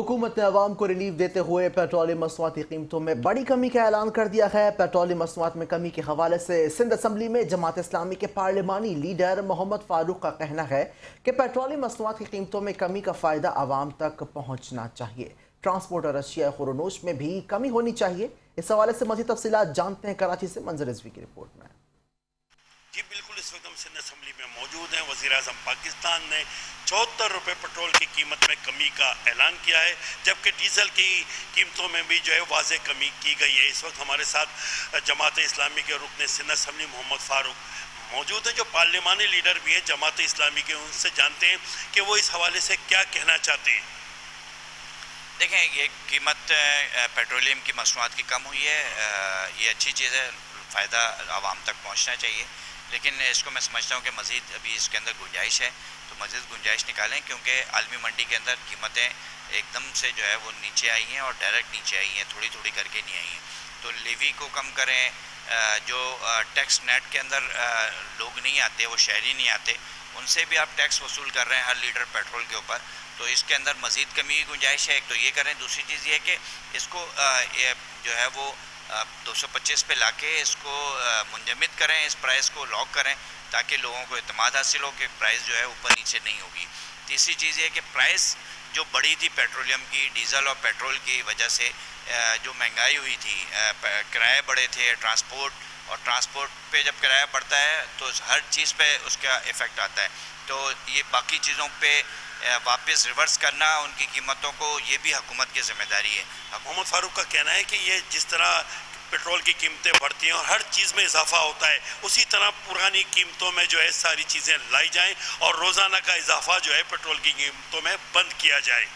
हुकूमत ने अवाम को रिलीफ देते हुए पेट्रोलियम मसनूआत की कीमतों में बड़ी कमी का ऐलान कर दिया है। पेट्रोलियम मसनूआत में कमी के हवाले से सिंध असम्बली में जमात इस्लामी के पार्लिमानी लीडर मोहम्मद फारूक का कहना है कि पेट्रोलियम मसनूआत की कीमतों में कमी का फ़ायदा आवाम तक पहुँचना चाहिए। ट्रांसपोर्ट और अशिया खुरोनोश में भी कमी होनी चाहिए। इस हवाले से मज़ीद तफसीलात जानते हैं कराची से मंजर रिजवी की रिपोर्ट में। जी बिल्कुल, इस वक्त हम सिंध असम्बली में मौजूद हैं। वज़ीर आज़म पाकिस्तान ने 74 रुपये पेट्रोल की कीमत में कमी का ऐलान किया है, जबकि डीजल की कीमतों में भी जो है वाज़े कमी की गई है। इस वक्त हमारे साथ जमात इस्लामी के रुकन सिंध असम्बली मोहम्मद फारूक मौजूद हैं, जो पार्लिमानी लीडर भी हैं जमात इस्लामी के। उनसे जानते हैं कि वो इस हवाले से क्या कहना चाहते हैं। देखें, ये कीमत पेट्रोलियम की मसनूआत की कम हुई है, ये अच्छी चीज़ है, फ़ायदा आवाम तक पहुंचना चाहिए। लेकिन इसको मैं समझता हूँ कि मज़ीद अभी इसके अंदर गुंजाइश है, तो मज़ीद गुंजाइश निकालें, क्योंकि आलमी मंडी के अंदर कीमतें एकदम से जो है वो नीचे आई हैं और डायरेक्ट नीचे आई हैं, थोड़ी थोड़ी करके नहीं आई हैं। तो लेवी को कम करें, जो टैक्स नेट के अंदर लोग नहीं आते, वो शहरी नहीं आते, उनसे भी आप टैक्स वसूल कर रहे हैं हर लीटर पेट्रोल के ऊपर, तो इसके अंदर मज़ीद कमी की गुंजाइश है। एक तो ये करें, दूसरी चीज़ ये है कि इसको जो है वो 225 पे लाके इसको मुंजमद करें, इस प्राइस को लॉक करें, ताकि लोगों को इत्मीनान हासिल हो कि प्राइस जो है ऊपर नीचे नहीं होगी। तीसरी चीज़ ये कि प्राइस जो बढ़ी थी पेट्रोलियम की, डीज़ल और पेट्रोल की वजह से जो महंगाई हुई थी, किराए बढ़े थे, ट्रांसपोर्ट पे जब किराया बढ़ता है तो हर चीज़ पे उसका इफ़ेक्ट आता है। तो ये बाकी चीज़ों पे वापस रिवर्स करना उनकी कीमतों को, ये भी हुकूमत की ज़िम्मेदारी है। मोहम्मद फारूक का कहना है कि ये जिस तरह पेट्रोल की कीमतें बढ़ती हैं और हर चीज़ में इजाफा होता है, उसी तरह पुरानी कीमतों में जो है सारी चीज़ें लाई जाएं और रोज़ाना का इजाफा जो है पेट्रोल की कीमतों में बंद किया जाए।